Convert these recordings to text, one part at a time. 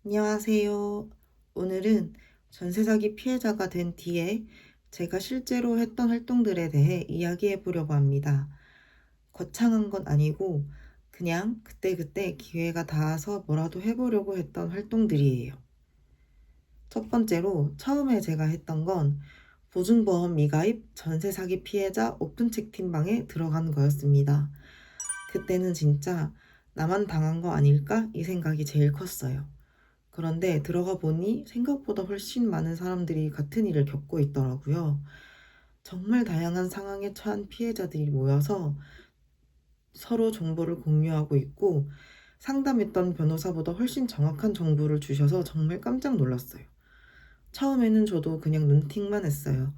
안녕하세요. 오늘은 전세 사기 피해자가 된 뒤에 제가 실제로 했던 활동들에 대해 이야기해 보려고 합니다. 거창한 건 아니고 그냥 그때그때 기회가 닿아서 뭐라도 해보려고 했던 활동들이에요. 첫 번째로 처음에 제가 했던 건 보증보험 미가입 전세 사기 피해자 오픈 채팅방에 들어간 거였습니다. 그때는 진짜 나만 당한 거 아닐까? 이 생각이 제일 컸어요. 그런데 들어가 보니 생각보다 훨씬 많은 사람들이 같은 일을 겪고 있더라고요. 정말 다양한 상황에 처한 피해자들이 모여서 서로 정보를 공유하고 있고 상담했던 변호사보다 훨씬 정확한 정보를 주셔서 정말 깜짝 놀랐어요. 처음에는 저도 그냥 눈팅만 했어요.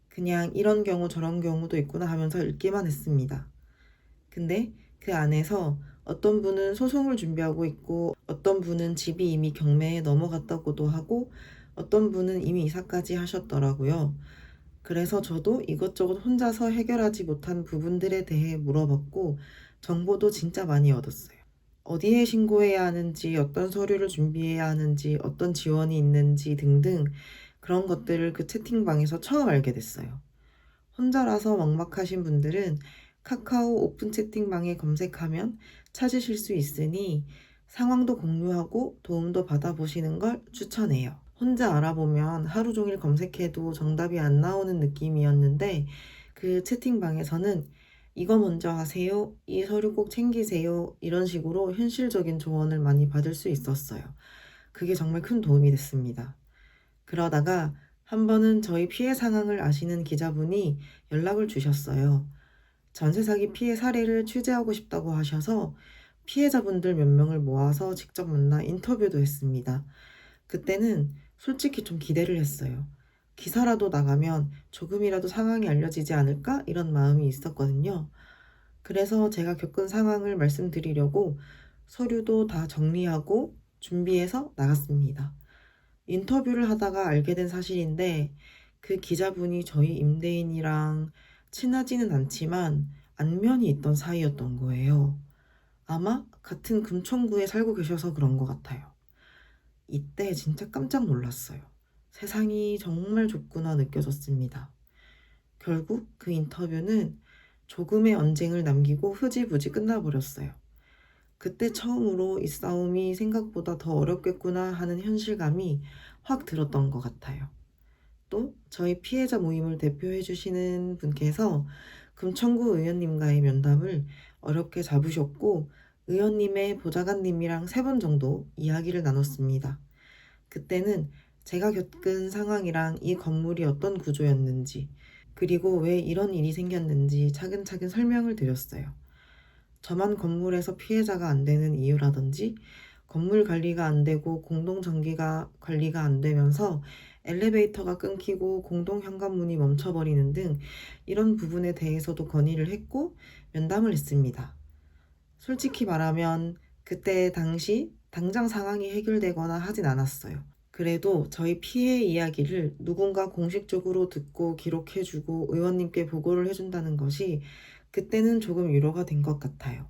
그냥 이런 경우 저런 경우도 있구나 하면서 읽기만 했습니다. 근데 그 안에서 어떤 분은 소송을 준비하고 있고 어떤 분은 집이 이미 경매에 넘어갔다고도 하고 어떤 분은 이미 이사까지 하셨더라고요. 그래서 저도 이것저것 혼자서 해결하지 못한 부분들에 대해 물어봤고 정보도 진짜 많이 얻었어요. 어디에 신고해야 하는지, 어떤 서류를 준비해야 하는지, 어떤 지원이 있는지 등등 그런 것들을 그 채팅방에서 처음 알게 됐어요. 혼자라서 막막하신 분들은 카카오 오픈 채팅방에 검색하면 찾으실 수 있으니 상황도 공유하고 도움도 받아보시는 걸 추천해요. 혼자 알아보면 하루 종일 검색해도 정답이 안 나오는 느낌이었는데 그 채팅방에서는 이거 먼저 하세요, 이 서류 꼭 챙기세요 이런 식으로 현실적인 조언을 많이 받을 수 있었어요. 그게 정말 큰 도움이 됐습니다. 그러다가 한 번은 저희 피해 상황을 아시는 기자분이 연락을 주셨어요. 전세 사기 피해 사례를 취재하고 싶다고 하셔서 피해자분들 몇 명을 모아서 직접 만나 인터뷰도 했습니다. 그때는 솔직히 좀 기대를 했어요. 기사라도 나가면 조금이라도 상황이 알려지지 않을까? 이런 마음이 있었거든요. 그래서 제가 겪은 상황을 말씀드리려고 서류도 다 정리하고 준비해서 나갔습니다. 인터뷰를 하다가 알게 된 사실인데 그 기자분이 저희 임대인이랑 친하지는 않지만 안면이 있던 사이였던 거예요. 아마 같은 금천구에 살고 계셔서 그런 것 같아요. 이때 진짜 깜짝 놀랐어요. 세상이 정말 좁구나 느껴졌습니다. 결국 그 인터뷰는 조금의 언쟁을 남기고 흐지부지 끝나버렸어요. 그때 처음으로 이 싸움이 생각보다 더 어렵겠구나 하는 현실감이 확 들었던 것 같아요. 또 저희 피해자 모임을 대표해 주시는 분께서 금천구 의원님과의 면담을 어렵게 잡으셨고 의원님의 보좌관님이랑 3번 정도 이야기를 나눴습니다. 그때는 제가 겪은 상황이랑 이 건물이 어떤 구조였는지 그리고 왜 이런 일이 생겼는지 차근차근 설명을 드렸어요. 저만 건물에서 피해자가 안 되는 이유라든지 건물 관리가 안 되고 공동 전기가 관리가 안 되면서 엘리베이터가 끊기고 공동 현관문이 멈춰버리는 등 이런 부분에 대해서도 건의를 했고 면담을 했습니다. 솔직히 말하면 그때 당시 당장 상황이 해결되거나 하진 않았어요. 그래도 저희 피해 이야기를 누군가 공식적으로 듣고 기록해주고 의원님께 보고를 해준다는 것이 그때는 조금 위로가 된 것 같아요.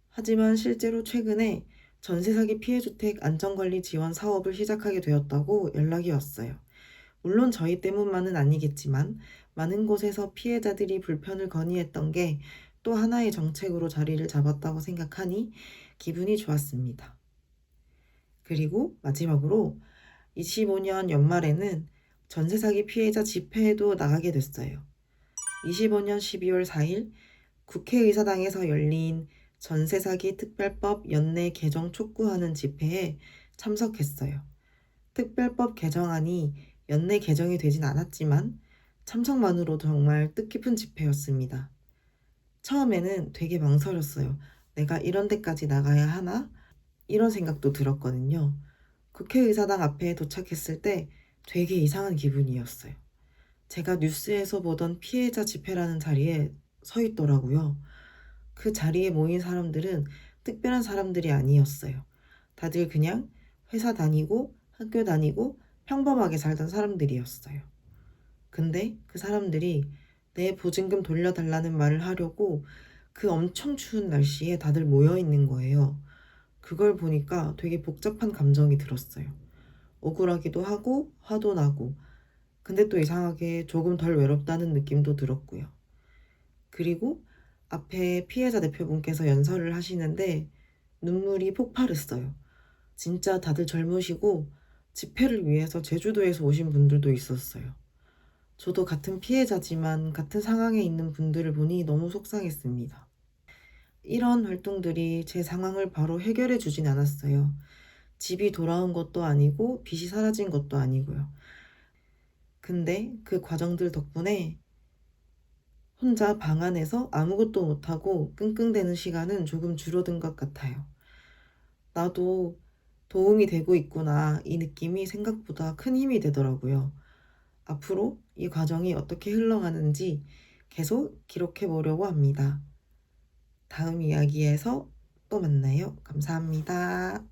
하지만 실제로 최근에 전세 사기 피해주택 안전관리 지원 사업을 시작하게 되었다고 연락이 왔어요. 물론 저희 때문만은 아니겠지만 많은 곳에서 피해자들이 불편을 건의했던 게 또 하나의 정책으로 자리를 잡았다고 생각하니 기분이 좋았습니다. 그리고 마지막으로 25년 연말에는 전세 사기 피해자 집회에도 나가게 됐어요. 25년 12월 4일 국회의사당에서 열린 전세 사기 특별법 연내 개정 촉구하는 집회에 참석했어요. 특별법 개정안이 연내 개정이 되진 않았지만 참석만으로도 정말 뜻깊은 집회였습니다. 처음에는 되게 망설였어요. 내가 이런 데까지 나가야 하나? 이런 생각도 들었거든요. 국회의사당 앞에 도착했을 때 되게 이상한 기분이었어요. 제가 뉴스에서 보던 피해자 집회라는 자리에 서 있더라고요. 그 자리에 모인 사람들은 특별한 사람들이 아니었어요. 다들 그냥 회사 다니고 학교 다니고 평범하게 살던 사람들이었어요. 근데 그 사람들이 내 보증금 돌려달라는 말을 하려고 그 엄청 추운 날씨에 다들 모여 있는 거예요. 그걸 보니까 되게 복잡한 감정이 들었어요. 억울하기도 하고 화도 나고 근데 또 이상하게 조금 덜 외롭다는 느낌도 들었고요. 그리고 앞에 피해자 대표분께서 연설을 하시는데 눈물이 폭발했어요. 진짜 다들 젊으시고 집회를 위해서 제주도에서 오신 분들도 있었어요. 저도 같은 피해자지만 같은 상황에 있는 분들을 보니 너무 속상했습니다. 이런 활동들이 제 상황을 바로 해결해 주진 않았어요. 집이 돌아온 것도 아니고 빚이 사라진 것도 아니고요. 근데 그 과정들 덕분에 혼자 방 안에서 아무것도 못하고 끙끙대는 시간은 조금 줄어든 것 같아요. 나도 도움이 되고 있구나, 이 느낌이 생각보다 큰 힘이 되더라고요. 앞으로 이 과정이 어떻게 흘러가는지 계속 기록해 보려고 합니다. 다음 이야기에서 또 만나요. 감사합니다.